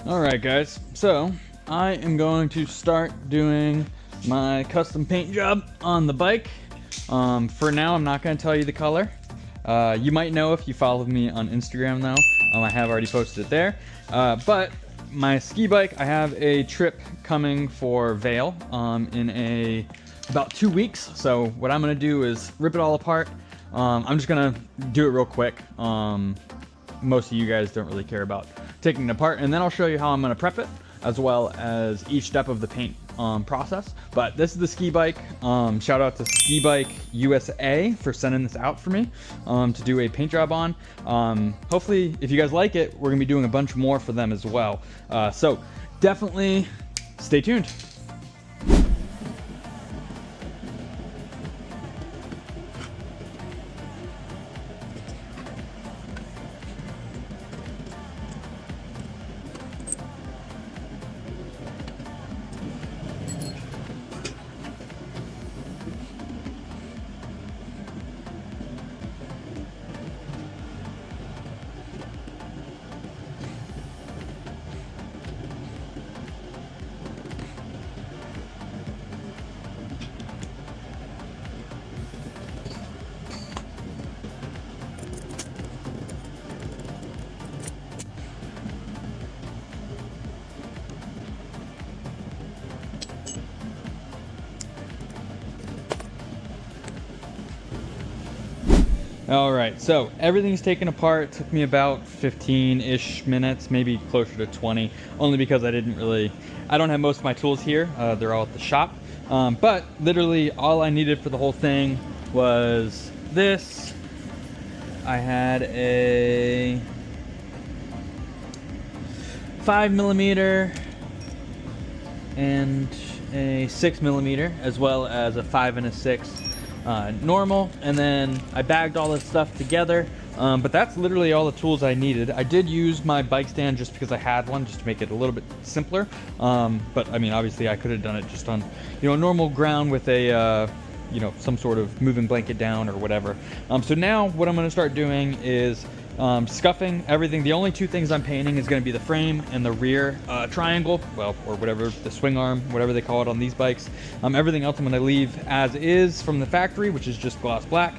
Alright guys, so I am going to start doing my custom paint job on the bike. For now, I'm not going to tell you the color. You might know if you follow me on Instagram though. I have already posted it there. But my ski bike, I have a trip coming for Vail in about 2 weeks. So what I'm going to do is rip it all apart. I'm just going to do it real quick. Most of you guys don't really care about taking it apart, and then I'll show you how I'm going to prep it as well as each step of the paint process. But this is the ski bike. Shout out to Ski Bike USA for sending this out for me to do a paint job on. Hopefully if you guys like it, we're gonna be doing a bunch more for them as well, so definitely stay tuned. All right, so everything's taken apart. It took me about 15-ish minutes, maybe closer to 20, only because I don't have most of my tools here. They're all at the shop. But literally all I needed for the whole thing was this. I had a 5mm and a 6mm, as well as a 5 and a 6 normal, and then I bagged all this stuff together. But that's literally all the tools I needed. I did use my bike stand just because I had one, just to make it a little bit simpler. But I mean, obviously I could have done it just on, normal ground with a, some sort of moving blanket down or whatever. So now what I'm going to start doing is scuffing everything. The only two things I'm painting is going to be the frame and the rear triangle, or whatever, the swing arm, whatever they call it on these bikes. Everything else I'm going to leave as is from the factory, which is just gloss black.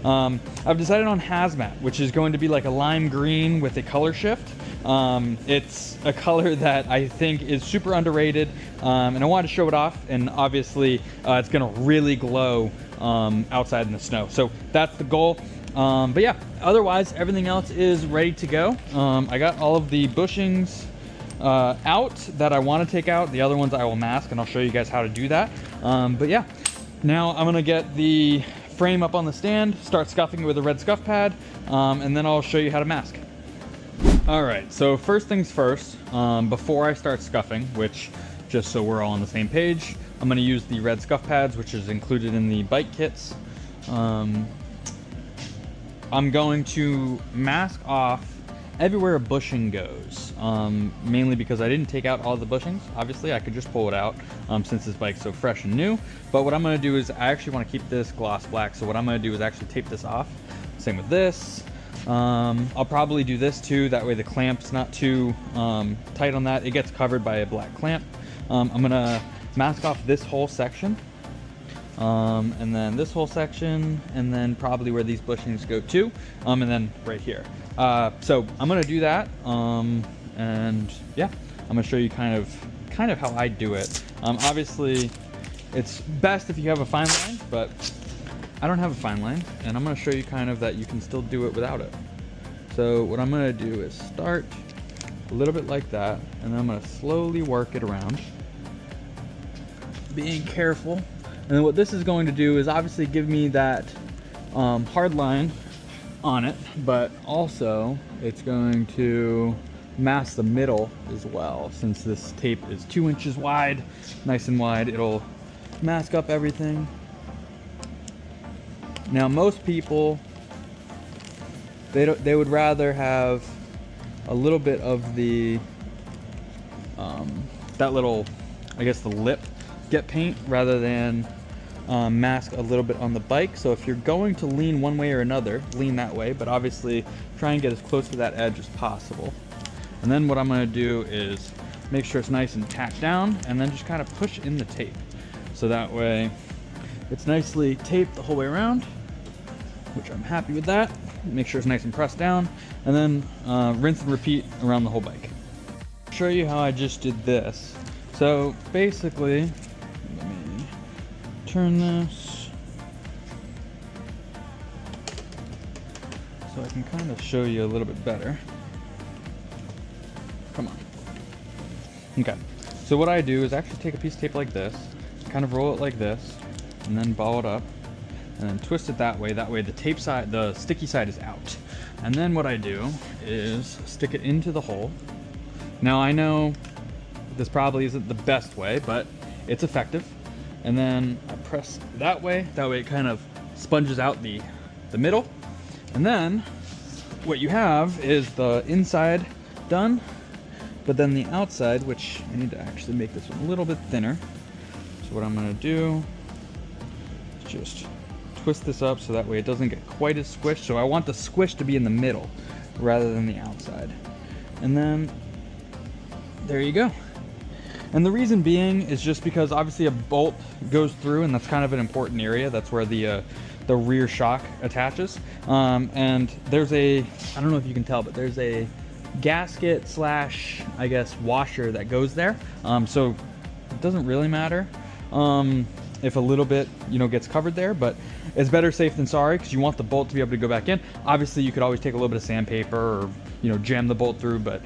I've decided on hazmat, which is going to be like a lime green with a color shift. It's a color that I think is super underrated, and I wanted to show it off, and obviously it's going to really glow outside in the snow. So that's the goal. But yeah, otherwise everything else is ready to go. I got all of the bushings out that I want to take out. The other ones I will mask, and I'll show you guys how to do that. But yeah, now I'm gonna get the frame up on the stand, start scuffing it with a red scuff pad, and then I'll show you how to mask. All right, so first things first, before I start scuffing, which, just so we're all on the same page, I'm gonna use the red scuff pads, which is included in the bike kits. I'm going to mask off everywhere a bushing goes, mainly because I didn't take out all the bushings. Obviously I could just pull it out since this bike's so fresh and new, but what I'm going to do is I actually want to keep this gloss black, so what I'm going to do is actually tape this off. Same with this. I'll probably do this too, that way the clamp's not too tight on that. It gets covered by a black clamp. I'm going to mask off this whole section. And then this whole section, and then probably where these bushings go to, and then right here. So I'm gonna do that, and yeah, I'm gonna show you kind of how I do it. Obviously it's best if you have a fine line, but I don't have a fine line, and I'm gonna show you kind of that you can still do it without it. So what I'm gonna do is start a little bit like that, and then I'm gonna slowly work it around, being careful. And then what this is going to do is obviously give me that hard line on it, but also it's going to mask the middle as well. Since this tape is 2 inches wide, nice and wide, it'll mask up everything. Now most people, they would rather have a little bit of the that little, I guess, the lip get paint rather than mask a little bit on the bike. So if you're going to lean one way or another, lean that way, but obviously try and get as close to that edge as possible. And then what I'm gonna do is make sure it's nice and tacked down, and then just kind of push in the tape. So that way it's nicely taped the whole way around, which I'm happy with that. Make sure it's nice and pressed down, and then rinse and repeat around the whole bike. I'll show you how I just did this. So basically, let me turn this so I can kind of show you a little bit better. Come on. Okay, so what I do is actually take a piece of tape like this, kind of roll it like this, and then ball it up, and then twist it that way. That way the tape side, the sticky side is out. And then what I do is stick it into the hole. Now I know this probably isn't the best way, but it's effective. And then I press that way it kind of sponges out the middle. And then what you have is the inside done, but then the outside, which I need to actually make this one a little bit thinner. So what I'm gonna do is just twist this up so that way it doesn't get quite as squished. So I want the squish to be in the middle rather than the outside. And then there you go. And the reason being is just because obviously a bolt goes through, and that's kind of an important area. That's where the rear shock attaches. And there's I don't know if you can tell, but there's a gasket slash, I guess, washer that goes there. So it doesn't really matter if a little bit, gets covered there, but it's better safe than sorry, because you want the bolt to be able to go back in. Obviously, you could always take a little bit of sandpaper or, jam the bolt through, but,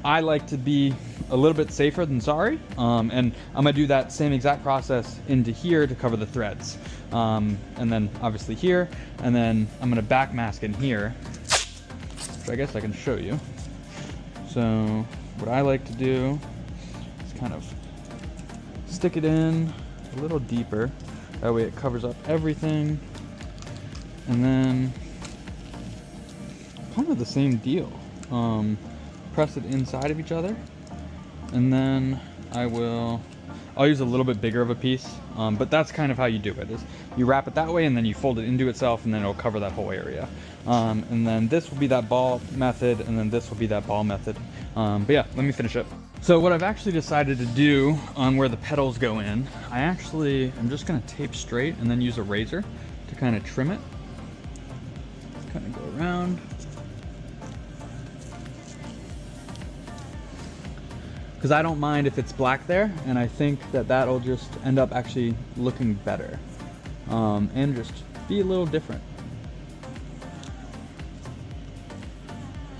I like to be a little bit safer than sorry. And I'm gonna do that same exact process into here to cover the threads. And then obviously here, and then I'm gonna back mask in here, which I guess I can show you. So what I like to do is kind of stick it in a little deeper. That way it covers up everything. And then kind of the same deal. Press it inside of each other. And then I'll use a little bit bigger of a piece. But that's kind of how you do it, is you wrap it that way and then you fold it into itself, and then it'll cover that whole area. And then this will be that ball method, and then this will be that ball method. But yeah, let me finish up. So what I've actually decided to do on where the pedals go in, I'm just gonna tape straight and then use a razor to kind of trim it. Kind of go around. Because I don't mind if it's black there, and I think that that'll just end up actually looking better. And just be a little different.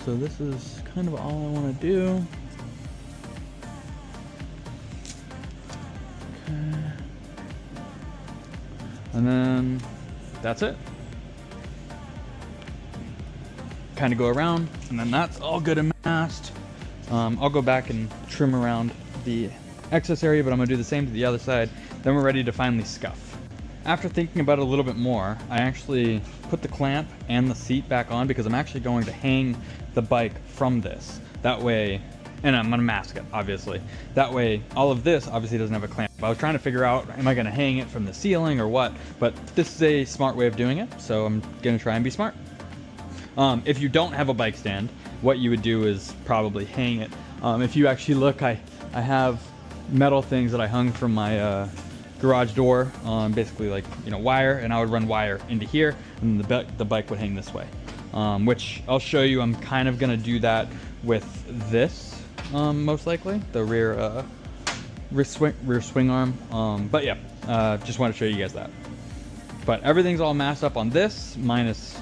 So this is kind of all I want to do. Okay. And then that's it. Kind of go around, and then that's all good and masked. I'll go back and trim around the excess area, but I'm gonna do the same to the other side. Then we're ready to finally scuff. After thinking about it a little bit more, I actually put the clamp and the seat back on, because I'm actually going to hang the bike from this. That way, and I'm gonna mask it, obviously. That way, all of this obviously doesn't have a clamp. I was trying to figure out, am I gonna hang it from the ceiling or what? But this is a smart way of doing it, so I'm gonna try and be smart. If you don't have a bike stand, what you would do is probably hang it. If you actually look, I have metal things that I hung from my garage door, basically like wire, and I would run wire into here, and the bike would hang this way. Which I'll show you. I'm kind of gonna do that with this, most likely the rear swing arm. But yeah, just want to show you guys that. But everything's all masked up on this, minus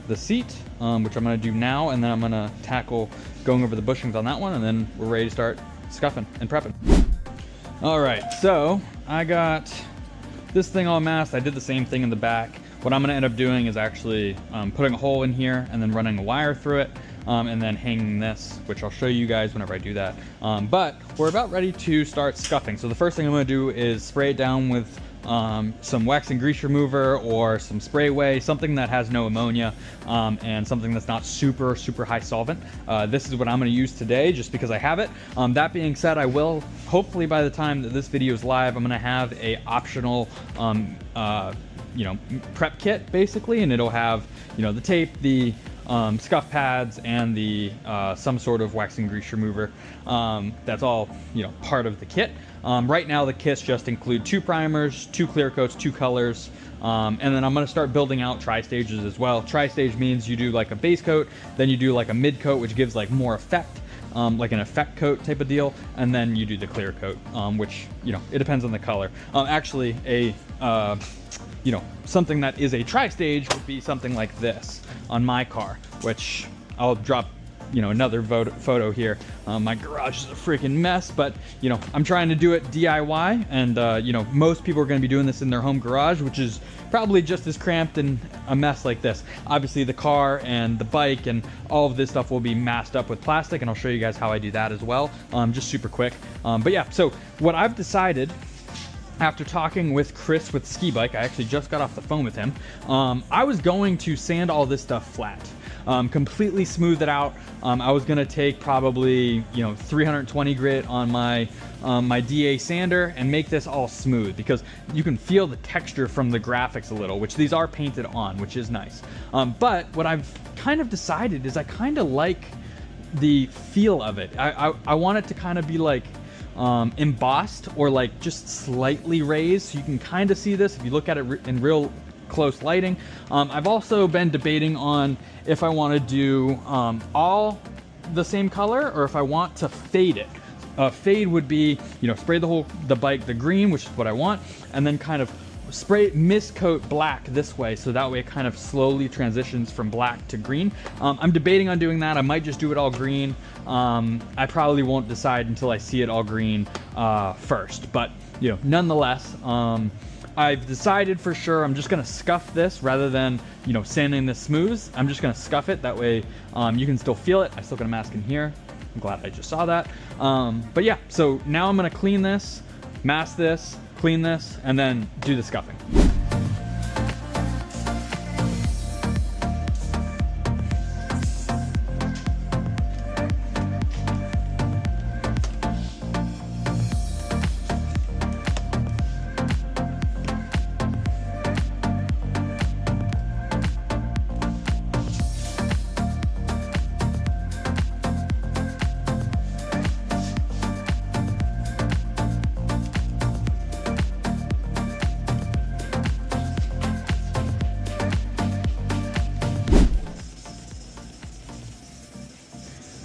the seat, which I'm gonna do now, and then I'm gonna tackle going over the bushings on that one, and then we're ready to start scuffing and prepping. All right, so I got this thing all masked. I did the same thing in the back. What I'm gonna end up doing is actually putting a hole in here and then running a wire through it, and then hanging this, which I'll show you guys whenever I do that. But we're about ready to start scuffing. So the first thing I'm gonna do is spray it down with some wax and grease remover or some spray-away, something that has no ammonia, and something that's not super high solvent. This is what I'm going to use today just because I have it. That being said, I will, hopefully by the time that this video is live, I'm going to have a optional prep kit basically, and it'll have the tape, the scuff pads and the some sort of wax and grease remover. That's all, you know, part of the kit. Right now the kits just include 2 primers, 2 clear coats, 2 colors, and then I'm going to start building out tri-stages as well. Tri-stage means you do like a base coat, then you do like a mid coat, which gives like more effect, like an effect coat type of deal, and then you do the clear coat, which, you know, it depends on the color. Actually, you know, something that is a tri-stage would be something like this on my car, which I'll drop, you know, another photo here. My garage is a freaking mess, but, you know, I'm trying to do it DIY, and, you know, most people are going to be doing this in their home garage, which is probably just as cramped and a mess like this. Obviously, the car and the bike and all of this stuff will be masked up with plastic, and I'll show you guys how I do that as well, just super quick. But yeah, so what I've decided, after talking with Chris with Ski Bike, I actually just got off the phone with him. I was going to sand all this stuff flat, completely smooth it out. I was gonna take probably, you know, 320 grit on my my DA sander and make this all smooth, because you can feel the texture from the graphics a little, which these are painted on, which is nice. But what I've kind of decided is I kind of like the feel of it. I want it to kind of be like embossed or like just slightly raised, so you can kind of see this if you look at it in real close lighting. I've also been debating on if I want to do all the same color or if I want to fade it. Fade would be, you know, spray the bike the green, which is what I want, and then kind of mist coat black this way, so that way it kind of slowly transitions from black to green. I'm debating on doing that. I might just do it all green. I probably won't decide until I see it all green first, but, you know, nonetheless, I've decided for sure I'm just gonna scuff this rather than, you know, sanding this smooth. I'm just gonna scuff it, that way you can still feel it. I still got a mask in here. I'm glad I just saw that. But yeah, so now I'm gonna clean this, mask this, clean this, and then do the scuffing.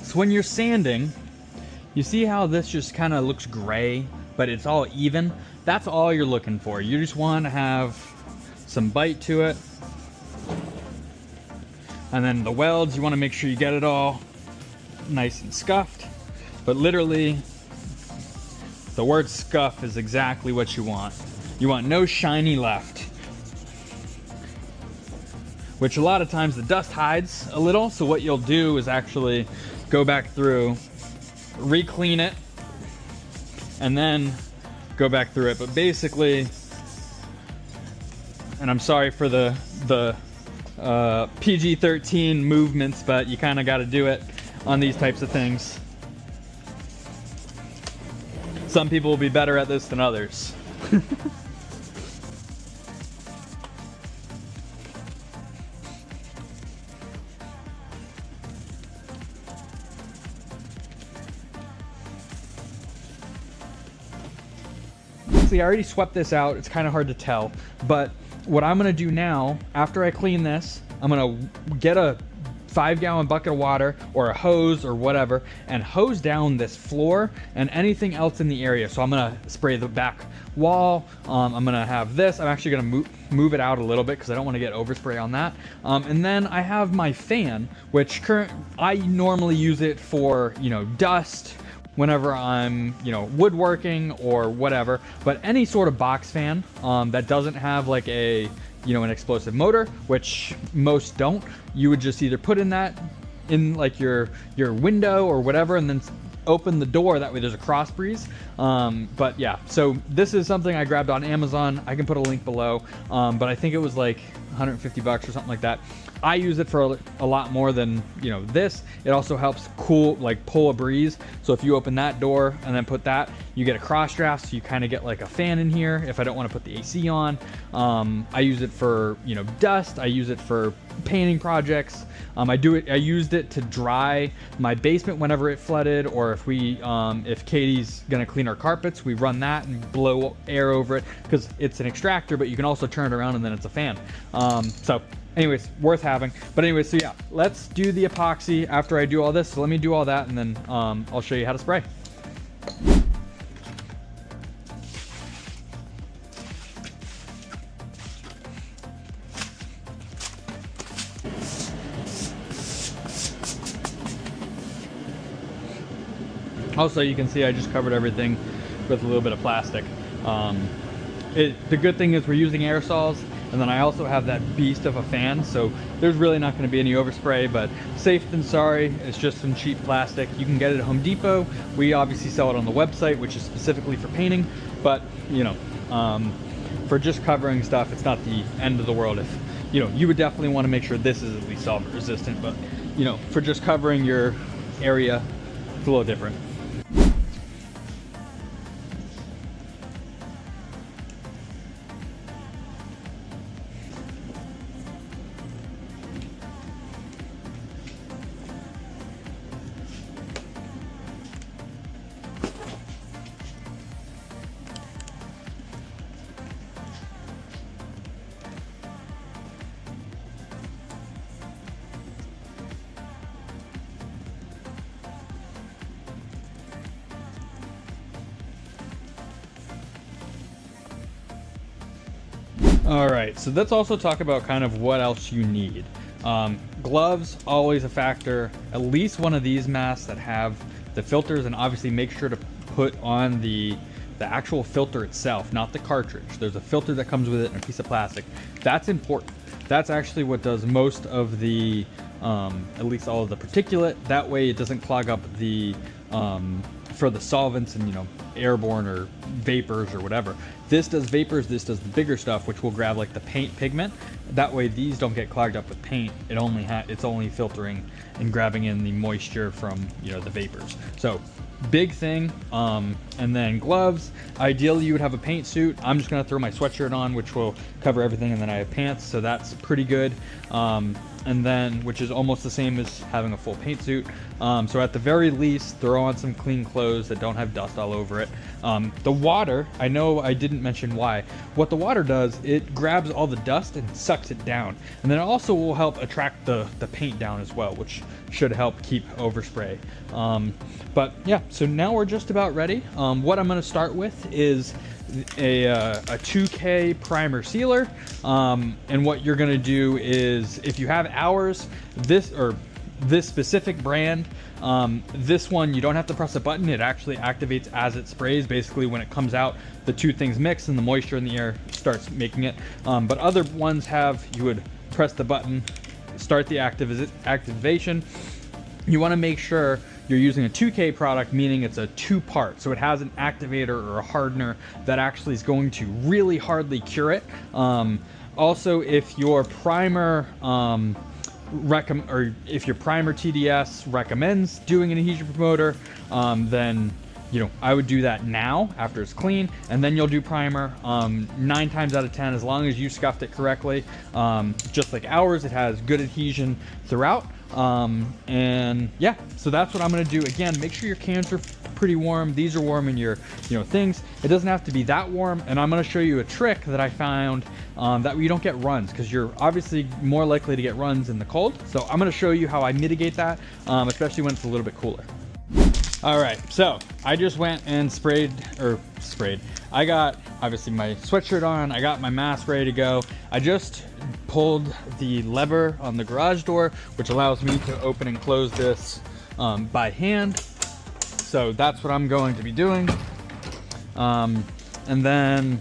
So when you're sanding, you see how this just kind of looks gray, but it's all even? That's all you're looking for. You just want to have some bite to it. And then the welds, you want to make sure you get it all nice and scuffed. But literally, the word scuff is exactly what you want. You want no shiny left. Which a lot of times the dust hides a little, so what you'll do is actually go back through, re-clean it, and then go back through it. But basically, and I'm sorry for the PG-13 movements, but you kind of got to do it on these types of things. Some people will be better at this than others. I already swept this out. It's kind of hard to tell, but what I'm gonna do now, after I clean this, I'm gonna get a 5-gallon bucket of water or a hose or whatever and hose down this floor and anything else in the area. So I'm gonna spray the back wall. I'm gonna have this. I'm actually gonna move it out a little bit because I don't want to get overspray on that. And then I have my fan, which I normally use it for, you know, dust, whenever I'm, you know, woodworking or whatever, but any sort of box fan that doesn't have like a, you know, an explosive motor, which most don't, you would just either put in like your window or whatever, and then open the door, that way there's a cross breeze. But yeah, so this is something I grabbed on Amazon. I can put a link below, but I think it was like 150 bucks or something like that. I use it for a lot more than, you know, this. It also helps cool, like pull a breeze. So if you open that door and then put that, you get a cross draft, so you kind of get like a fan in here if I don't want to put the AC on. I use it for, you know, dust. I use it for painting projects. I used it to dry my basement whenever it flooded, or if Katie's gonna clean our carpets, we run that and blow air over it, because it's an extractor, but you can also turn it around and then it's a fan. So anyways, worth having. But anyways, so yeah, let's do the epoxy after I do all this. So let me do all that, and then I'll show you how to spray. Also, you can see I just covered everything with a little bit of plastic. The good thing is we're using aerosols, and then I also have that beast of a fan, so there's really not going to be any overspray, but safe than sorry. It's just some cheap plastic. You can get it at Home Depot. We obviously sell it on the website, which is specifically for painting, but you know, for just covering stuff, it's not the end of the world. If you know, you would definitely want to make sure this is at least solvent resistant, but you know, for just covering your area, it's a little different. All right, so let's also talk about kind of what else you need. Gloves, always a factor. At least one of these masks that have the filters, and obviously make sure to put on the actual filter itself, not the cartridge. There's a filter that comes with it and a piece of plastic. That's important. That's actually what does most of the, at least all of the particulate. That way it doesn't clog up the, for the solvents and, you know, airborne or vapors or whatever. This does vapors, this does the bigger stuff, which will grab like the paint pigment. That way these don't get clogged up with paint. It's only filtering and grabbing in the moisture from, you know, the vapors. So big thing. And then gloves, ideally you would have a paint suit. I'm just gonna throw my sweatshirt on, which will cover everything, and then I have pants, so that's pretty good. And then, which is almost the same as having a full paint suit. So at the very least, throw on some clean clothes that don't have dust all over it. The water, I know I didn't mention why. What the water does, it grabs all the dust and sucks it down. And then it also will help attract the paint down as well, which should help keep overspray. But yeah, so now we're just about ready. What I'm gonna start with is a 2K primer sealer, and what you're gonna do is, if you have ours, this specific brand, this one you don't have to press a button. It actually activates as it sprays. Basically when it comes out, the two things mix and the moisture in the air starts making it. But other ones you would press the button, start the activation. You want to make sure you're using a 2K product, meaning it's a 2-part. So it has an activator or a hardener that actually is going to really hardly cure it. Also, if your primer if your primer TDS recommends doing an adhesion promoter, then you know, I would do that now after it's clean, and then you'll do primer. 9 times out of 10, as long as you scuffed it correctly, just like ours, it has good adhesion throughout. And yeah, so that's what I'm gonna do. Again, make sure your cans are pretty warm. These are warm in your, you know, things. It doesn't have to be that warm. And I'm gonna show you a trick that I found, that you don't get runs, because you're obviously more likely to get runs in the cold. So I'm gonna show you how I mitigate that, especially when it's a little bit cooler. All right, so I just went and sprayed. I got obviously my sweatshirt on, I got my mask ready to go. I just pulled the lever on the garage door, which allows me to open and close this by hand. So that's what I'm going to be doing. And then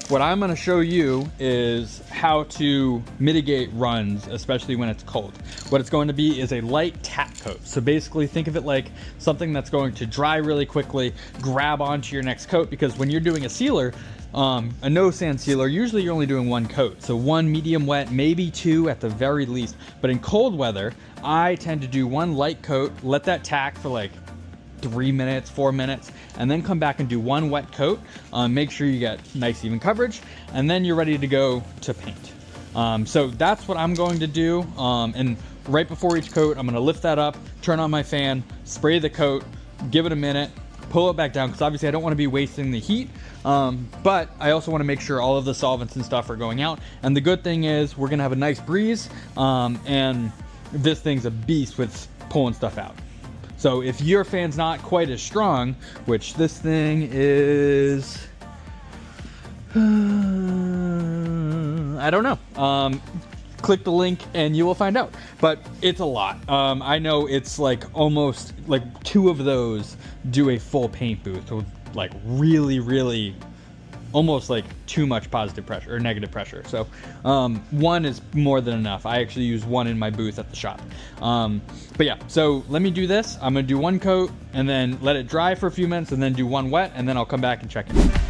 what I'm gonna show you is how to mitigate runs, especially when it's cold. What it's going to be is a light tack coat. So basically think of it like something that's going to dry really quickly, grab onto your next coat, because when you're doing a sealer, a no sand sealer, usually you're only doing one coat. So one medium wet, maybe two at the very least. But in cold weather, I tend to do one light coat, let that tack for like 3 minutes, 4 minutes, and then come back and do one wet coat. Make sure you get nice even coverage, and then you're ready to go to paint. So that's what I'm going to do. And right before each coat, I'm gonna lift that up, turn on my fan, spray the coat, give it a minute, pull it back down, because obviously I don't want to be wasting the heat, but I also want to make sure all of the solvents and stuff are going out. And the good thing is we're gonna have a nice breeze, and this thing's a beast with pulling stuff out. So if your fan's not quite as strong, which this thing is, I don't know, click the link and you will find out, but it's a lot. I know it's like almost like 2 of those do a full paint booth with like really almost like too much positive pressure or negative pressure. So 1 is more than enough. I actually use 1 in my booth at the shop. But yeah, so let me do this. I'm gonna do 1 coat and then let it dry for a few minutes and then do 1 wet, and then I'll come back and check it.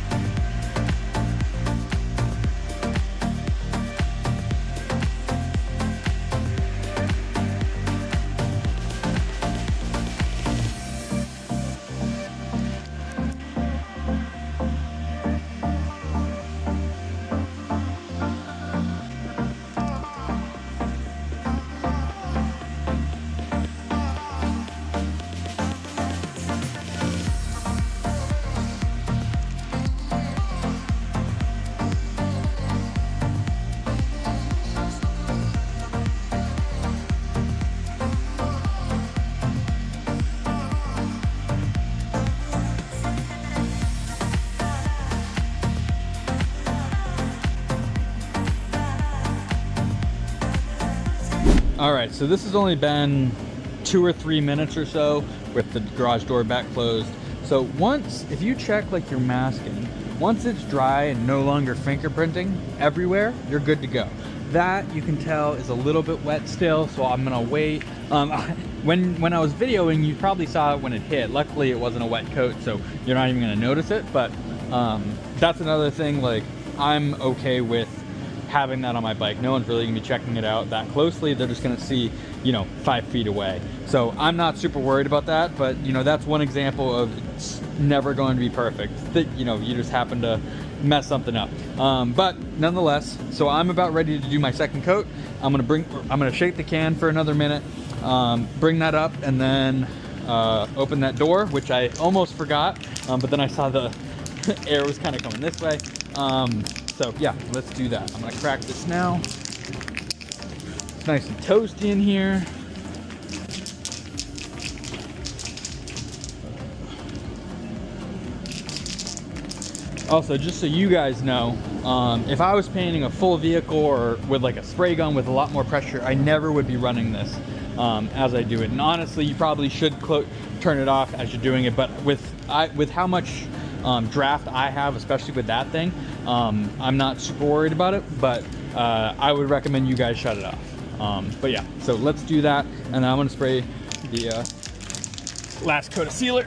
All right, so this has only been 2 or 3 minutes or so with the garage door back closed. So once, if you check like your masking, once it's dry and no longer fingerprinting everywhere, you're good to go. That you can tell is a little bit wet still, so I'm gonna wait. When I was videoing, you probably saw it when it hit. Luckily, it wasn't a wet coat, so you're not even gonna notice it. But that's another thing. Like, I'm okay with having that on my bike. No one's really gonna be checking it out that closely. They're just gonna see, you know, 5 feet away. So I'm not super worried about that, but you know, that's one example of it's never going to be perfect. That, you know, you just happen to mess something up. But nonetheless, so I'm about ready to do my second coat. I'm gonna shake the can for another minute, bring that up, and then open that door, which I almost forgot, but then I saw the air was kind of coming this way. So yeah, let's do that. I'm gonna crack this now. It's nice and toasty in here. Also, just so you guys know, if I was painting a full vehicle or with like a spray gun with a lot more pressure, I never would be running this as I do it. And honestly, you probably should turn it off as you're doing it, but with how much draft I have, especially with that thing, I'm not super worried about it, but I would recommend you guys shut it off. But yeah, so let's do that, and then I'm gonna spray the last coat of sealer.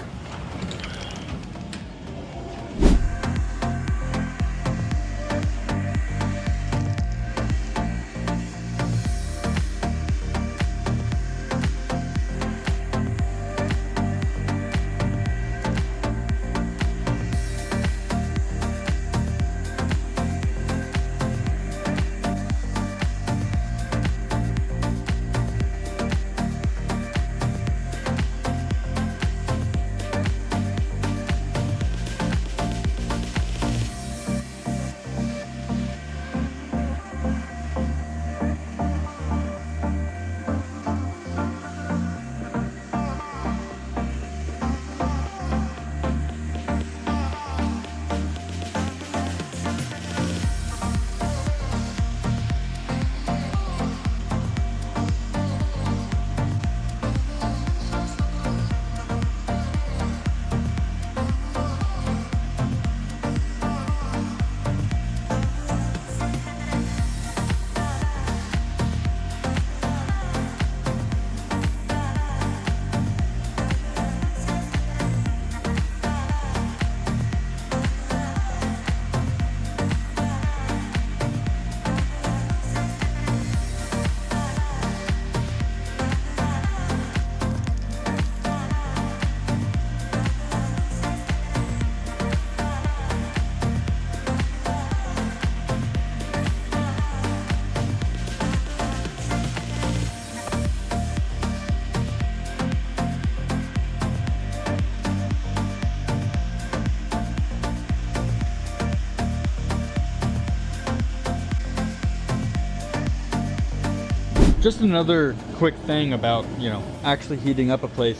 just another quick thing about, you know, actually heating up a place.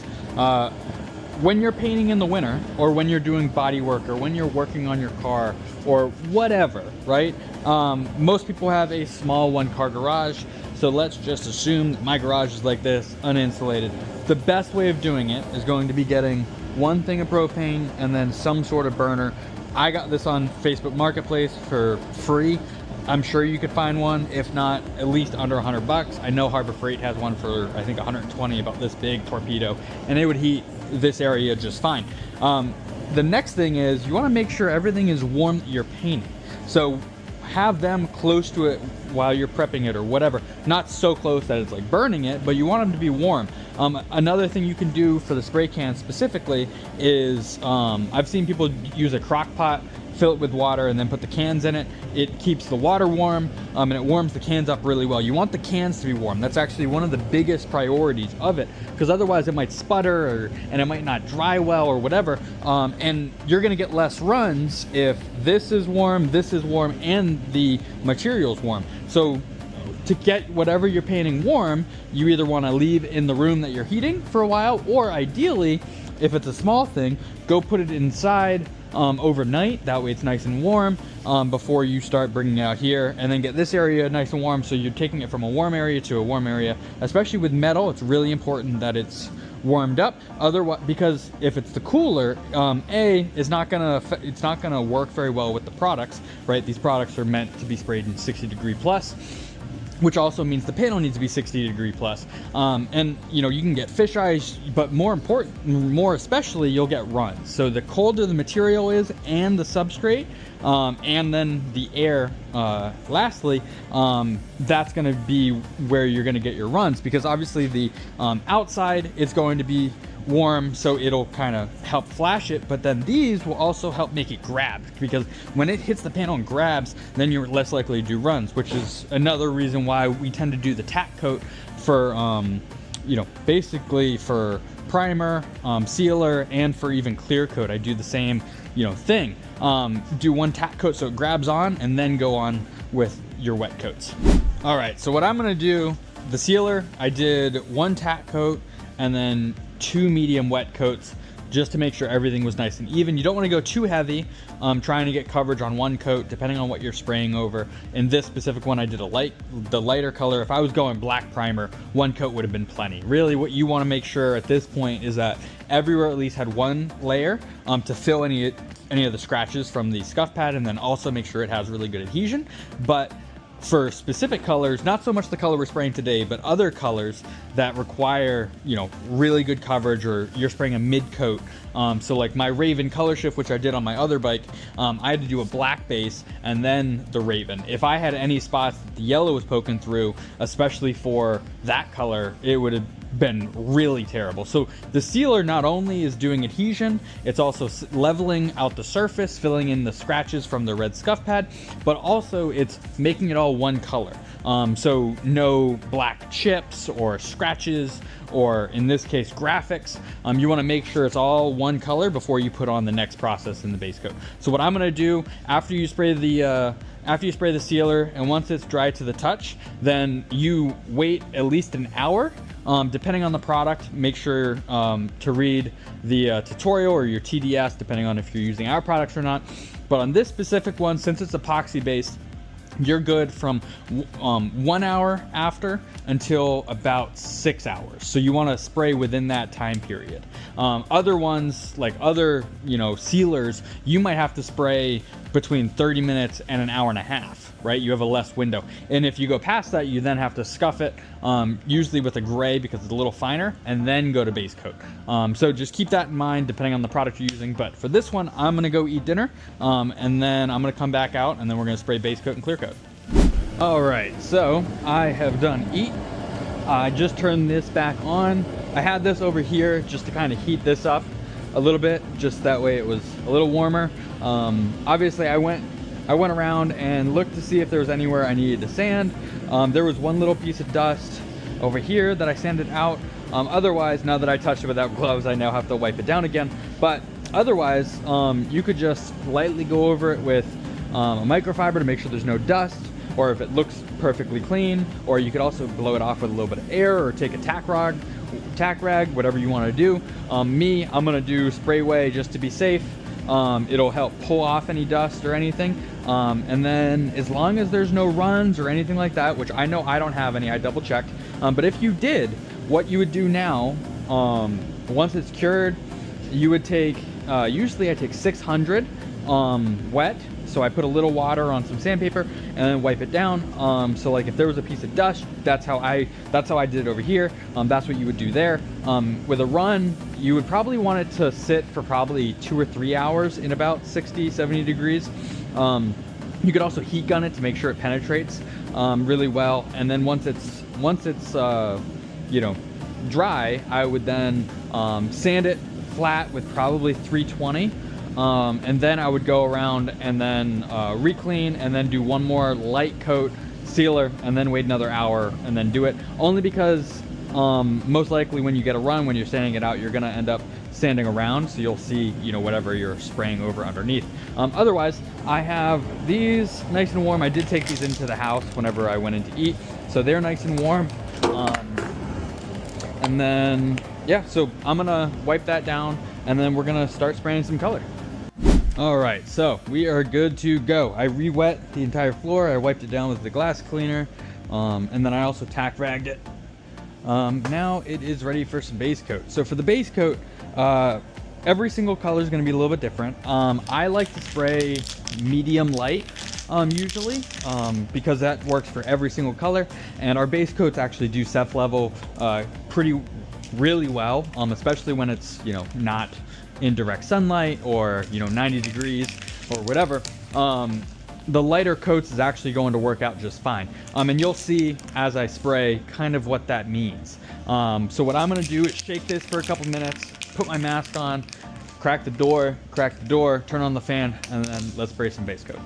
When you're painting in the winter, or when you're doing body work, or when you're working on your car, or whatever, right? Most people have a small one-car garage, so let's just assume that my garage is like this, uninsulated. The best way of doing it is going to be getting one thing of propane and then some sort of burner. I got this on Facebook Marketplace for free. I'm sure you could find one, if not at least under $100. I know Harbor Freight has one for, I think, 120, about this big, torpedo, and it would heat this area just fine. The next thing is you want to make sure everything is warm that you're painting. So have them close to it while you're prepping it or whatever. Not so close that it's like burning it, but you want them to be warm. Another thing you can do for the spray can specifically is, I've seen people use a crock pot, fill it with water, and then put the cans in it. It keeps the water warm, and it warms the cans up really well. You want the cans to be warm. That's actually one of the biggest priorities of it, because otherwise it might sputter, and it might not dry well or whatever, and you're gonna get less runs if this is warm, and the material's warm. So to get whatever you're painting warm, you either want to leave in the room that you're heating for a while, or ideally, if it's a small thing, go put it inside overnight. That way it's nice and warm before you start bringing it out here, and then get this area nice and warm. So you're taking it from a warm area to a warm area. Especially with metal, it's really important that it's warmed up. Otherwise, because if it's the cooler, it's not gonna work very well with the products, right? These products are meant to be sprayed in 60° plus, which also means the panel needs to be 60° plus. And you know, you can get fish eyes, but more especially, you'll get runs. So the colder the material is and the substrate, and then the air, lastly, that's gonna be where you're gonna get your runs, because obviously the outside is going to be warm, so it'll kind of help flash it, but then these will also help make it grab, because when it hits the panel and grabs, then you're less likely to do runs, which is another reason why we tend to do the tack coat for you know, basically for primer, sealer, and for even clear coat. I do the same, you know, thing. Do one tack coat so it grabs on, and then go on with your wet coats. All right, so what I'm gonna do, the sealer, I did one tack coat and then 2 medium wet coats, just to make sure everything was nice and even. You don't want to go too heavy, trying to get coverage on one coat, depending on what you're spraying over. In this specific one, I did the lighter color. If I was going black primer, one coat would have been plenty. Really, what you want to make sure at this point is that everywhere at least had one layer to fill any of the scratches from the scuff pad, and then also make sure it has really good adhesion. But for specific colors, not so much the color we're spraying today, but other colors that require, you know, really good coverage, or you're spraying a mid coat. So like my Raven color shift, which I did on my other bike, I had to do a black base and then the Raven. If I had any spots that the yellow was poking through, especially for that color, it would have been really terrible. So the sealer not only is doing adhesion, it's also leveling out the surface, filling in the scratches from the red scuff pad, but also it's making it all one color. So no black chips or scratches, or in this case graphics. You want to make sure it's all one color before you put on the next process in the base coat. So what I'm going to do, after you spray the sealer, and once it's dry to the touch, then you wait at least an hour. Depending on the product, make sure to read the tutorial or your TDS, depending on if you're using our products or not. But on this specific one, since it's epoxy based, you're good from 1 hour after until about 6 hours. So you want to spray within that time period. Other ones, like other, you know, sealers, you might have to spray between 30 minutes and an hour and a half, right? You have a less window. And if you go past that, you then have to scuff it, usually with a gray because it's a little finer, and then go to base coat. So just keep that in mind depending on the product you're using. But for this one, I'm gonna go eat dinner, and then I'm gonna come back out, and then we're gonna spray base coat and clear coat. All right, so I have done eat. I just turned this back on. I had this over here just to kind of heat this up a little bit, just that way it was a little warmer. Obviously I went around and looked to see if there was anywhere I needed to sand. There was one little piece of dust over here that I sanded out. Otherwise, now that I touched it without gloves, I now have to wipe it down again. But otherwise, you could just lightly go over it with a microfiber to make sure there's no dust. or if it looks perfectly clean, or you could also blow it off with a little bit of air or take a tack rag, whatever you want to do. I'm gonna do spray just to be safe. It'll help pull off any dust or anything. And then as long as there's no runs or anything like that, which I know I don't have any, I double checked. But if you did, what you would do now, once it's cured, you would take, usually I take 600 wet. So I put a little water on some sandpaper and then wipe it down. So like if there was a piece of dust, that's how I did it over here. That's what you would do there. With a run, you would probably want it to sit for probably 2 or 3 hours in about 60, 70 degrees. You could also heat gun it to make sure it penetrates really well. And then once it's you know, dry, I would then sand it flat with probably 320. And then I would go around and then re-clean and then do one more light coat sealer and then wait another hour and then do it. Only because most likely when you get a run, when you're sanding it out, you're gonna end up sanding around, so you'll see, you know, whatever you're spraying over underneath. Otherwise, I have these nice and warm. I did take these into the house whenever I went in to eat, so they're nice and warm. And then, yeah, so I'm gonna wipe that down and then we're gonna start spraying some color. All right, so we are good to go. I re-wet the entire floor. I wiped it down with the glass cleaner, and then I also tack ragged it. Now it is ready for some base coat. So for the base coat, every single color is going to be a little bit different. I like to spray medium light usually, because that works for every single color, and our base coats actually do ceph level really well, especially when it's, you know, not in direct sunlight or, you know, 90 degrees or whatever. The lighter coats is actually going to work out just fine. And you'll see as I spray kind of what that means. So what I'm gonna do is shake this for a couple minutes, put my mask on, crack the door, turn on the fan, and then let's spray some base coat.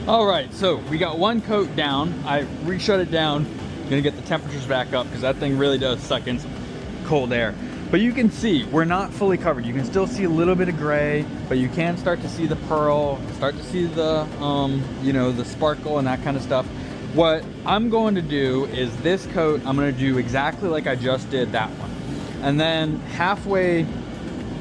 All right, so we got one coat down. I re-shut it down. Gonna get the temperatures back up because that thing really does suck in some cold air. But you can see we're not fully covered. You can still see a little bit of gray, but you can start to see the pearl, start to see the, you know, the sparkle and that kind of stuff. What I'm going to do is this coat, I'm gonna do exactly like I just did that one. And then halfway,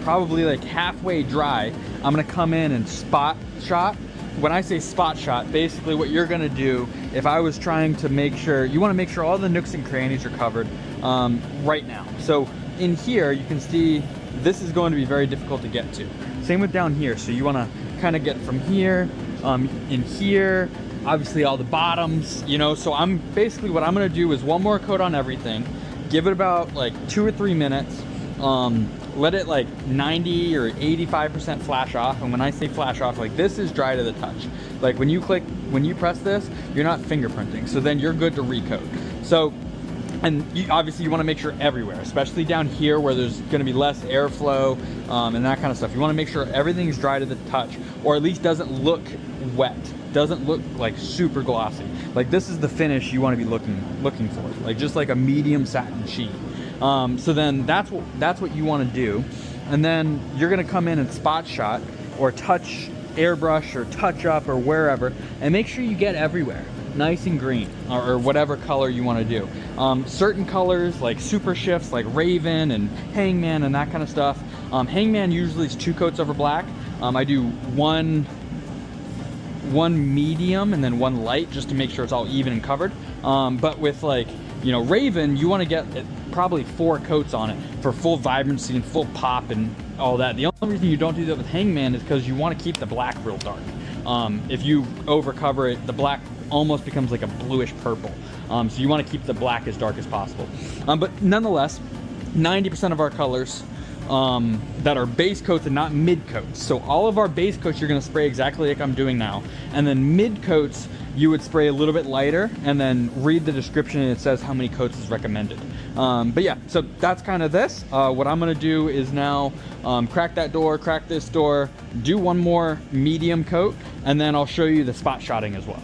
probably like halfway dry, I'm gonna come in and spot shot. When I say spot shot, basically what you're gonna do, if I was trying to make sure, you wanna make sure all the nooks and crannies are covered right now. So in here, you can see this is going to be very difficult to get to. Same with down here. So you wanna kinda get from here, in here, obviously all the bottoms, you know. So I'm basically, what I'm gonna do is one more coat on everything, give it about like 2 or 3 minutes, let it like 90 or 85% flash off. And when I say flash off, like this is dry to the touch. Like when you press this, you're not fingerprinting. So then you're good to recoat. So, and obviously you want to make sure everywhere, especially down here where there's going to be less airflow and that kind of stuff. You want to make sure everything's dry to the touch, or at least doesn't look wet, doesn't look like super glossy. Like this is the finish you want to be looking for, like just like a medium satin sheet. So then that's what you want to do. and then you're gonna come in and spot shot or touch airbrush or touch up or wherever, and make sure you get everywhere nice and green, or whatever color you want to do. Certain colors like super shifts like Raven and Hangman and that kind of stuff. Hangman usually is 2 coats over black. I do one medium and then 1 light just to make sure it's all even and covered. But with, like, you know, Raven, you want to get probably 4 coats on it for full vibrancy and full pop and all that. The only reason you don't do that with Hangman is because you want to keep the black real dark. If you overcover it, the black almost becomes like a bluish purple. So you want to keep the black as dark as possible. But nonetheless, 90% of our colors that are base coats and not mid coats. So all of our base coats you're going to spray exactly like I'm doing now, and then mid coats you would spray a little bit lighter, and then read the description and it says how many coats is recommended. But yeah, so that's kind of this. What I'm going to do is now crack that door, crack this door, do 1 more medium coat, and then I'll show you the spot shotting as well.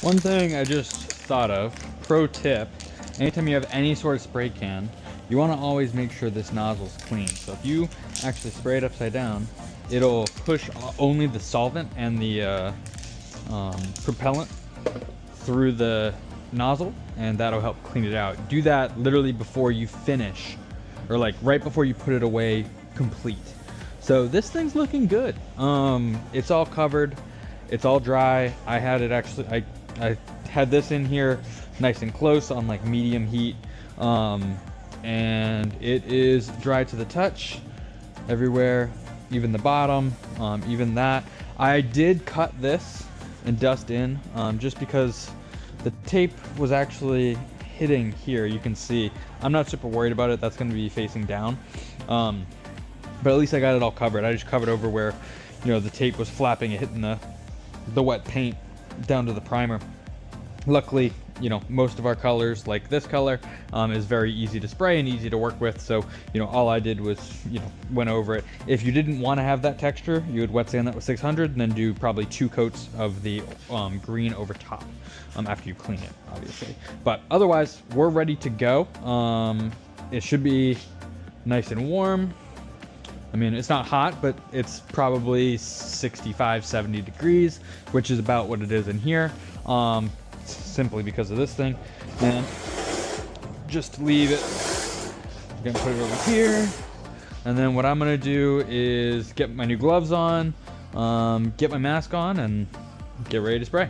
One thing I just thought of, pro tip, anytime you have any sort of spray can, you want to always make sure this nozzle's clean. So if you actually spray it upside down, it'll push only the solvent and the propellant through the nozzle, and that'll help clean it out. Do that literally before you finish, or like right before you put it away complete. So this thing's looking good. It's all covered, it's all dry. I had it actually, I had this in here nice and close on like medium heat, and it is dry to the touch everywhere, even the bottom, even that. I did cut this and dust in just because the tape was actually hitting here. You can see I'm not super worried about it. That's going to be facing down, but at least I got it all covered. I just covered over where, you know, the tape was flapping and hitting the wet paint down to the primer. Luckily, you know, most of our colors, like this color, is very easy to spray and easy to work with. So, you know, all I did was, you know, went over it. If you didn't want to have that texture, you would wet sand that with 600 and then do probably 2 coats of the green over top after you clean it, obviously. But otherwise, we're ready to go. It should be nice and warm. I mean, it's not hot, but it's probably 65, 70 degrees, which is about what it is in here, simply because of this thing. And just leave it. I'm gonna put it over here. And then what I'm gonna do is get my new gloves on, get my mask on, and get ready to spray.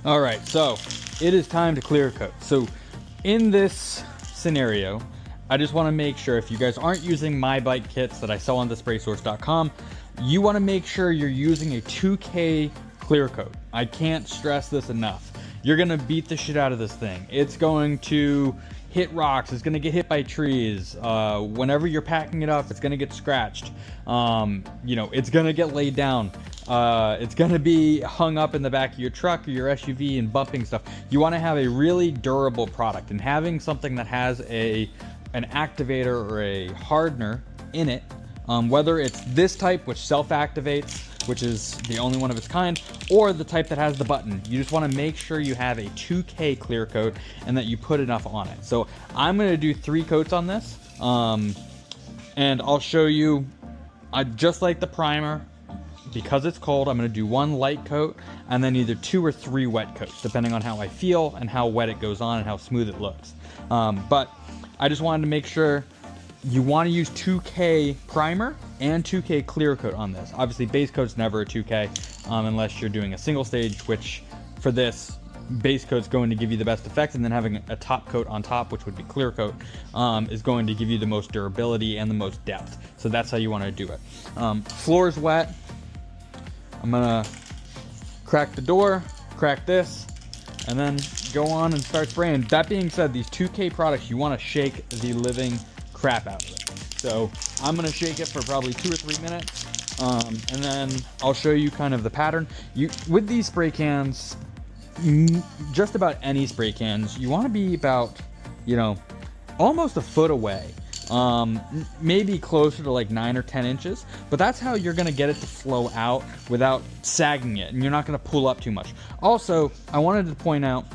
All right, so it is time to clear coat. So in this scenario, I just want to make sure, if you guys aren't using my bike kits that I sell on thespraysource.com, you want to make sure you're using a 2K clear coat. I can't stress this enough. You're going to beat the shit out of this thing. It's going to hit rocks. It's going to get hit by trees. Whenever you're packing it up, it's going to get scratched. You know, it's going to get laid down. It's gonna be hung up in the back of your truck or your SUV and bumping stuff. You want to have a really durable product, and having something that has an activator or a hardener in it, whether it's this type which self-activates, which is the only one of its kind, or the type that has the button. You just want to make sure you have a 2K clear coat and that you put enough on it. So I'm going to do 3 coats on this, and I'll show you, just like the primer, because it's cold, I'm going to do 1 light coat and then either 2 or 3 wet coats, depending on how I feel and how wet it goes on and how smooth it looks. But I just wanted to make sure you want to use 2K primer and 2K clear coat on this. Obviously base coat's never a 2K unless you're doing a single stage, which for this base coat's going to give you the best effect, and then having a top coat on top, which would be clear coat, is going to give you the most durability and the most depth. So that's how you want to do it. Floor's wet. I'm gonna crack the door, crack this, and then go on and start spraying. That being said, these 2K products, you want to shake the living crap out of it. So I'm gonna shake it for probably 2 or 3 minutes, and then I'll show you kind of the pattern. With these spray cans, just about any spray cans, you want to be about, almost a foot away, maybe closer to like 9 or 10 inches, but that's how you're gonna get it to flow out without sagging it, and you're not gonna pull up too much. Also, I wanted to point out,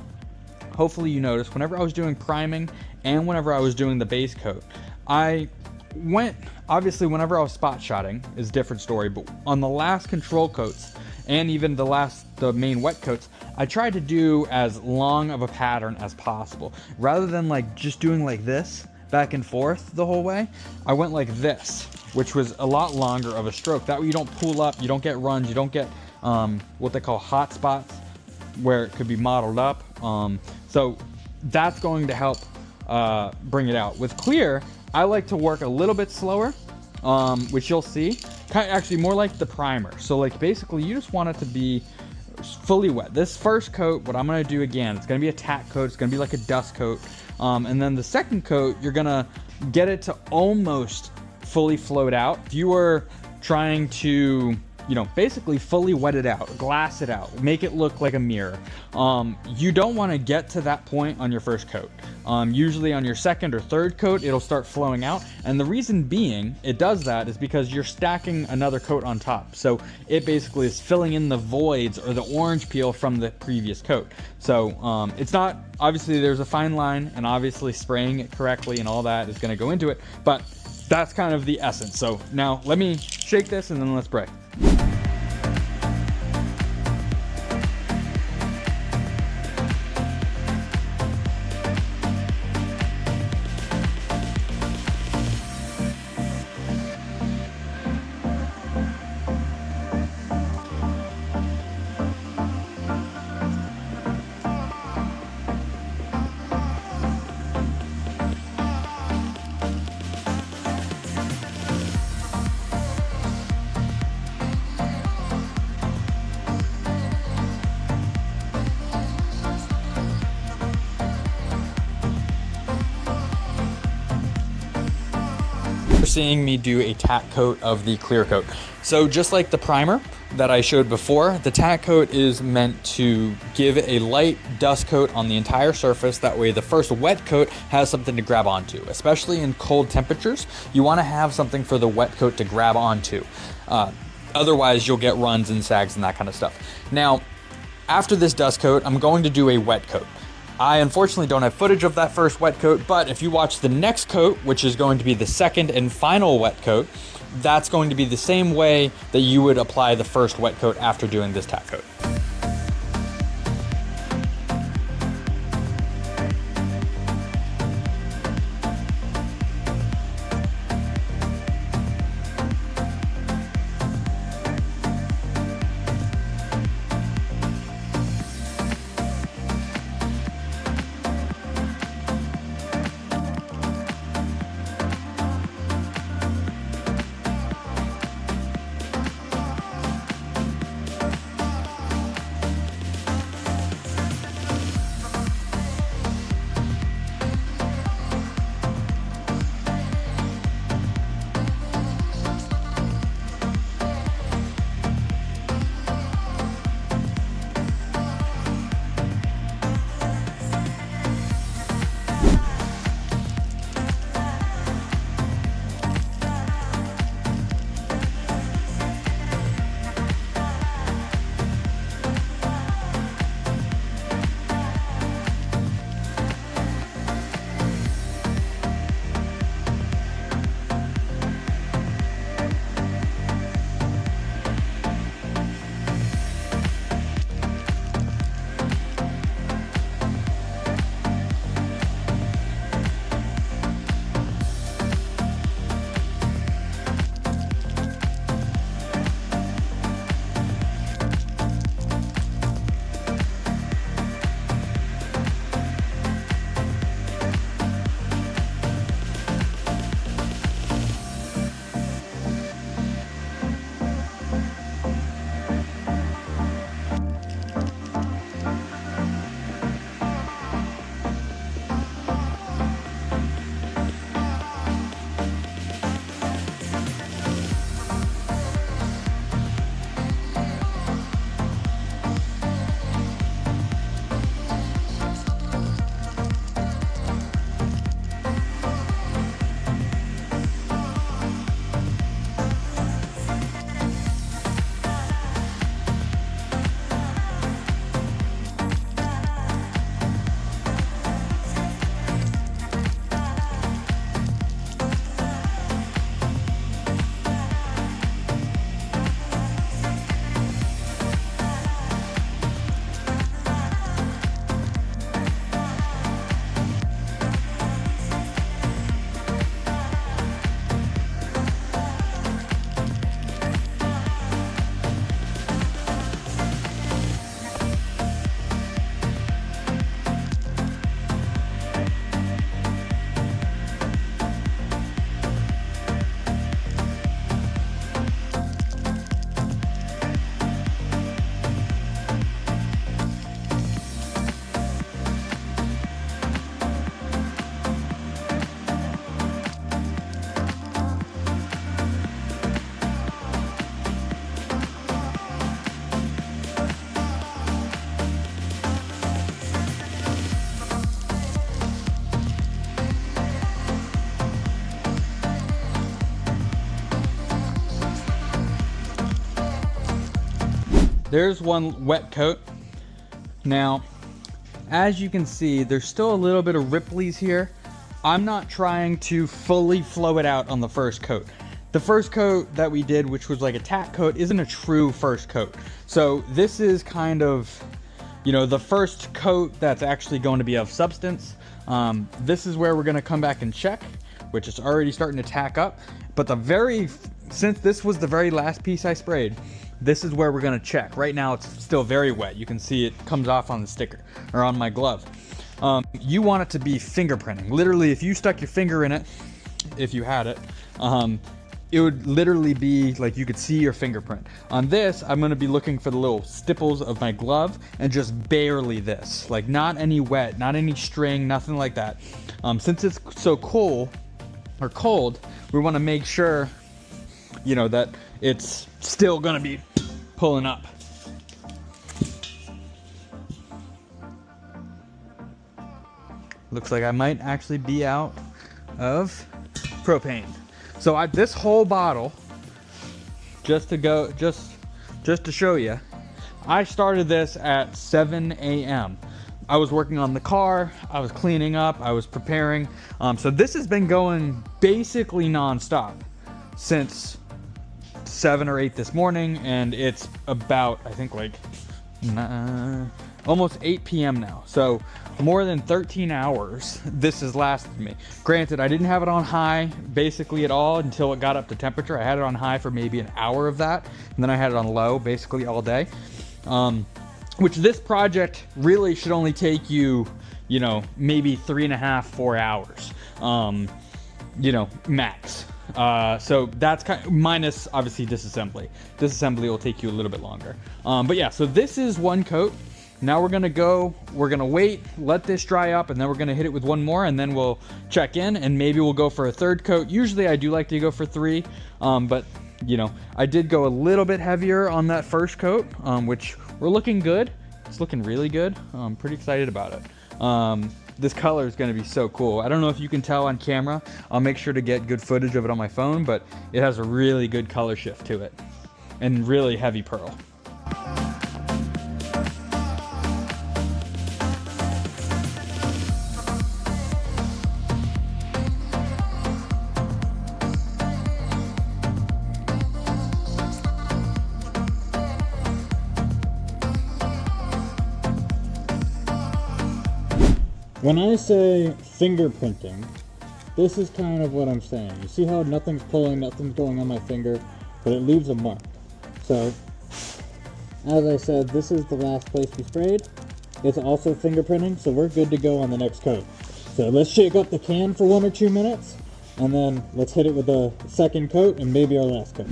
hopefully you noticed, whenever I was doing priming and whenever I was doing the base coat, obviously whenever I was spot shotting is a different story, but on the last control coats and even the main wet coats, I tried to do as long of a pattern as possible. Rather than like just doing like this back and forth the whole way, I went like this, which was a lot longer of a stroke. That way you don't pull up, you don't get runs, you don't get what they call hot spots where it could be mottled up. So that's going to help bring it out. With clear, I like to work a little bit slower, which you'll see. Actually, more like the primer. So like basically you just want it to be fully wet. This first coat, what I'm gonna do again, it's gonna be a tack coat, it's gonna be like a dust coat. And then the second coat, you're gonna get it to almost fully float out. If you were trying to, basically fully wet it out, glass it out, make it look like a mirror, you don't want to get to that point on your first coat. Usually on your second or third coat, it'll start flowing out. And the reason being it does that is because you're stacking another coat on top. So it basically is filling in the voids or the orange peel from the previous coat. So it's not, obviously there's a fine line, and obviously spraying it correctly and all that is going to go into it, but that's kind of the essence. So now let me shake this and then let's spray. Seeing me do a tack coat of the clear coat. So just like the primer that I showed before, the tack coat is meant to give a light dust coat on the entire surface. That way the first wet coat has something to grab onto. Especially in cold temperatures, you want to have something for the wet coat to grab onto. Otherwise you'll get runs and sags and that kind of stuff. Now, after this dust coat, I'm going to do a wet coat. I unfortunately don't have footage of that first wet coat, but if you watch the next coat, which is going to be the second and final wet coat, that's going to be the same way that you would apply the first wet coat after doing this tack coat. there's one wet coat. Now, as you can see, there's still a little bit of ripples here. I'm not trying to fully flow it out on the first coat. The first coat that we did, which was like a tack coat, isn't a true first coat. So this is kind of, you know, the first coat that's actually going to be of substance. This is where we're going to come back and check, which is already starting to tack up. But since this was the very last piece I sprayed, this is where we're going to check. Right now it's still very wet. You can see it comes off on the sticker or on my glove. You want it to be fingerprinting. Literally, if you stuck your finger in it, if you had it, it would literally be like you could see your fingerprint. On this, I'm going to be looking for the little stipples of my glove and just barely this, like not any wet, not any string, nothing like that. Since it's so cold, we want to make sure, you know, that it's still going to be pulling up. Looks like I might actually be out of propane. So this whole bottle, just to show you, I started this at 7 a.m. I was working on the car, I was cleaning up, I was preparing. So this has been going basically nonstop since 7 or 8 this morning, and it's about, I think, like almost 8 p.m. now. So more than 13 hours this has lasted me. Granted, I didn't have it on high basically at all until it got up to temperature. I had it on high for maybe an hour of that, and then I had it on low basically all day. Which this project really should only take you, you know, maybe 3.5, 4 hours, you know, max. So that's kind of, minus obviously disassembly. Disassembly will take you a little bit longer. But yeah, so this is one coat. Now we're gonna wait, let this dry up, and then we're gonna hit it with one more, and then we'll check in, and maybe we'll go for a third coat. Usually I do like to go for 3, but you know, I did go a little bit heavier on that first coat, which we're looking good. It's looking really good. I'm pretty excited about it. This color is gonna be so cool. I don't know if you can tell on camera. I'll make sure to get good footage of it on my phone, but it has a really good color shift to it, and really heavy pearl. When I say fingerprinting, this is kind of what I'm saying. You see how nothing's pulling, nothing's going on my finger, but it leaves a mark. So, as I said, this is the last place we sprayed. It's also fingerprinting, so we're good to go on the next coat. So let's shake up the can for 1 or 2 minutes, and then let's hit it with a second coat and maybe our last coat.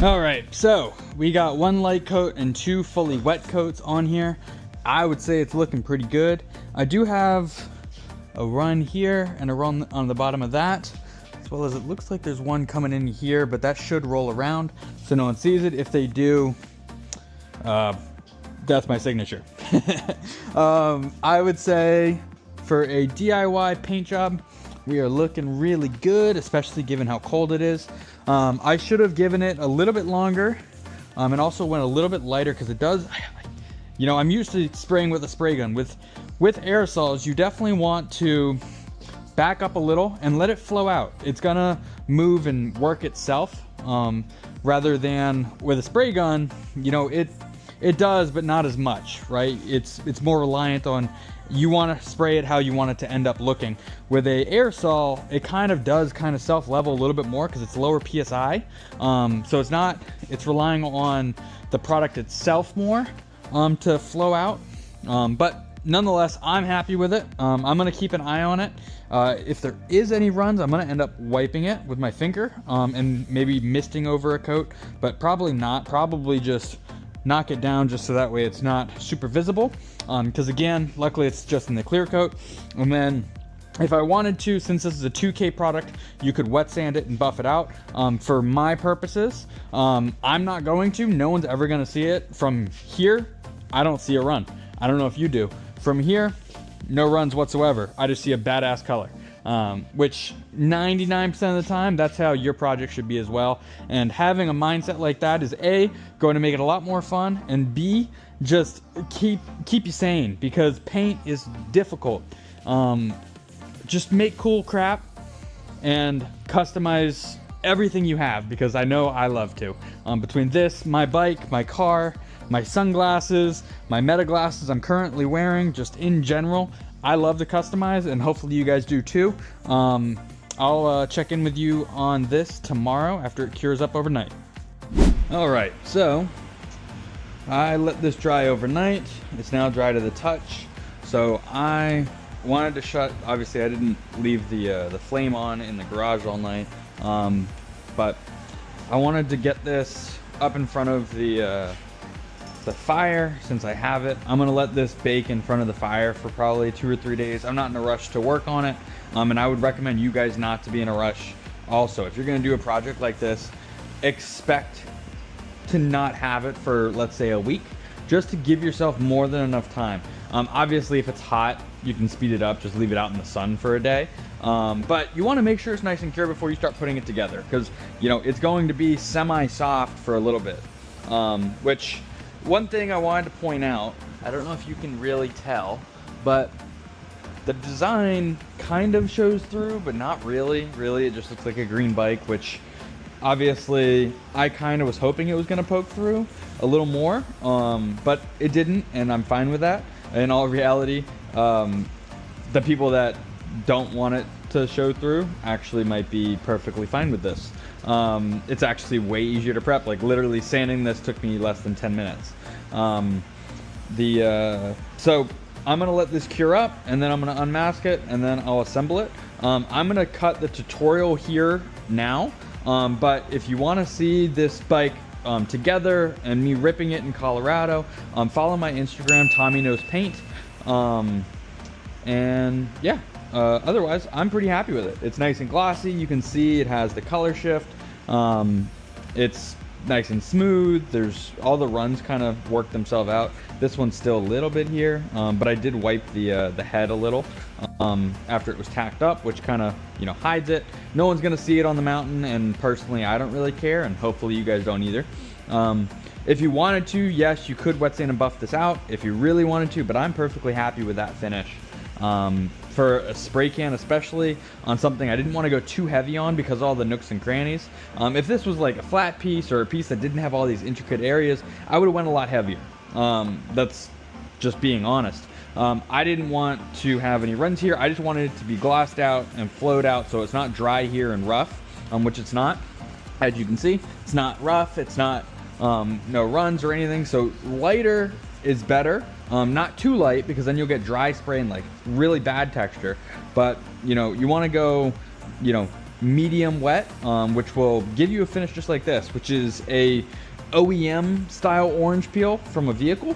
All right, so we got 1 light coat and 2 fully wet coats on here. I would say it's looking pretty good. I do have a run here and a run on the bottom of that. as well as it looks like there's one coming in here, but that should roll around so no one sees it. If they do, that's my signature. I would say for a DIY paint job, we are looking really good, especially given how cold it is. I should have given it a little bit longer, and also went a little bit lighter, because it does, you know, I'm used to spraying with a spray gun. With aerosols, you definitely want to back up a little and let it flow out. It's gonna move and work itself, rather than with a spray gun, you know, it does, but not as much, right? It's more reliant on, you want to spray it how you want it to end up looking. With a aerosol, it kind of does self-level a little bit more because it's lower PSI. So it's relying on the product itself more to flow out. But nonetheless, I'm happy with it. I'm gonna keep an eye on it. If there is any runs, I'm gonna end up wiping it with my finger, and maybe misting over a coat, but probably not. Probably just knock it down just so that way it's not super visible. Because again, luckily it's just in the clear coat. And then if I wanted to, since this is a 2K product, you could wet sand it and buff it out. For my purposes, I'm not going to. No one's ever gonna see it. From here, I don't see a run. I don't know if you do. From here, no runs whatsoever. I just see a badass color. Which 99% of the time, that's how your project should be as well. And having a mindset like that is A, going to make it a lot more fun, and B, just keep you sane, because paint is difficult. Just make cool crap and customize everything you have, because I know I love to. Between this, my bike, my car, my sunglasses, my meta glasses I'm currently wearing, just in general, I love to customize, and hopefully you guys do too. I'll check in with you on this tomorrow after it cures up overnight. All right, so I let this dry overnight. It's now dry to the touch. So I wanted to shut, obviously I didn't leave the flame on in the garage all night, but I wanted to get this up in front of the fire. Since I have it, I'm gonna let this bake in front of the fire for probably 2 or 3 days. I'm not in a rush to work on it, and I would recommend you guys not to be in a rush also. If you're gonna do a project like this, expect to not have it for, let's say, a week, just to give yourself more than enough time. Obviously if it's hot, you can speed it up, just leave it out in the sun for a day, but you want to make sure it's nice and clear before you start putting it together, because you know it's going to be semi-soft for a little bit. Which, one thing I wanted to point out, I don't know if you can really tell, but the design kind of shows through, but not really. Really, it just looks like a green bike, which obviously I kind of was hoping it was going to poke through a little more, but it didn't, and I'm fine with that. In all reality, the people that don't want it to show through actually might be perfectly fine with this. It's actually way easier to prep. Like literally sanding this took me less than 10 minutes. So I'm gonna let this cure up, and then I'm gonna unmask it, and then I'll assemble it. I'm gonna cut the tutorial here now, but if you want to see this bike together and me ripping it in Colorado, follow my Instagram, Tommy Knows Paint. And yeah, otherwise I'm pretty happy with it. It's nice and glossy. You can see it has the color shift. It's nice and smooth. There's all the runs kind of work themselves out. This one's still a little bit here, but I did wipe the head a little after it was tacked up, which kind of, you know, hides it. No one's gonna see it on the mountain, and personally I don't really care, and hopefully you guys don't either. If you wanted to, yes, you could wet sand and buff this out if you really wanted to, but I'm perfectly happy with that finish. For a spray can, especially on something I didn't want to go too heavy on because of all the nooks and crannies. If this was like a flat piece or a piece that didn't have all these intricate areas, I would have went a lot heavier. That's just being honest. I didn't want to have any runs here. I just wanted it to be glossed out and flowed out so it's not dry here and rough, which it's not. As you can see, it's not rough, it's not no runs or anything, so lighter is better. Not too light, because then you'll get dry spray and like really bad texture, but you know, you want to go, you know, medium wet, which will give you a finish just like this, which is a OEM style orange peel from a vehicle,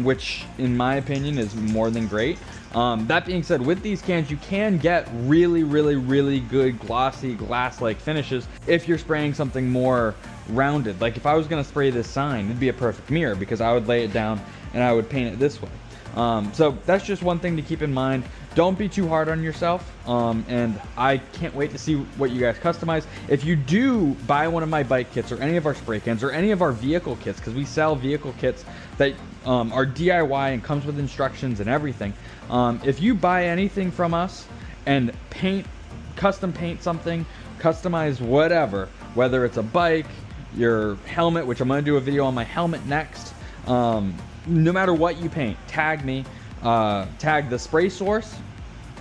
which in my opinion is more than great. That being said, with these cans, you can get really, really, really good glossy glass-like finishes if you're spraying something more rounded. Like if I was gonna spray this sign, it'd be a perfect mirror because I would lay it down and I would paint it this way. So that's just one thing to keep in mind. Don't be too hard on yourself, and I can't wait to see what you guys customize. If you do buy one of my bike kits or any of our spray cans or any of our vehicle kits, because we sell vehicle kits that are DIY and comes with instructions and everything. If you buy anything from us and custom paint something, customize whatever, whether it's a bike, your helmet, which I'm gonna do a video on my helmet next, no matter what you paint, tag me, tag the spray source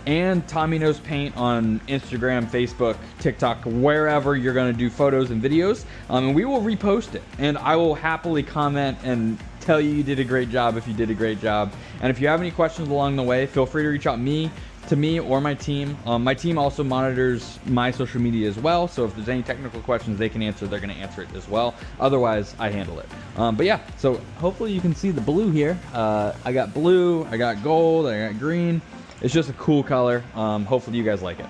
and Tommy Knows Paint on Instagram, Facebook, TikTok, wherever you're gonna do photos and videos, and we will repost it. And I will happily comment and tell you did a great job if you did a great job. And if you have any questions along the way, feel free to reach out to me or my team. My team also monitors my social media as well, so if there's any technical questions they can answer, they're gonna answer it as well. Otherwise, I handle it. But yeah, so hopefully you can see the blue here. I got blue, I got gold, I got green. It's just a cool color. Hopefully you guys like it.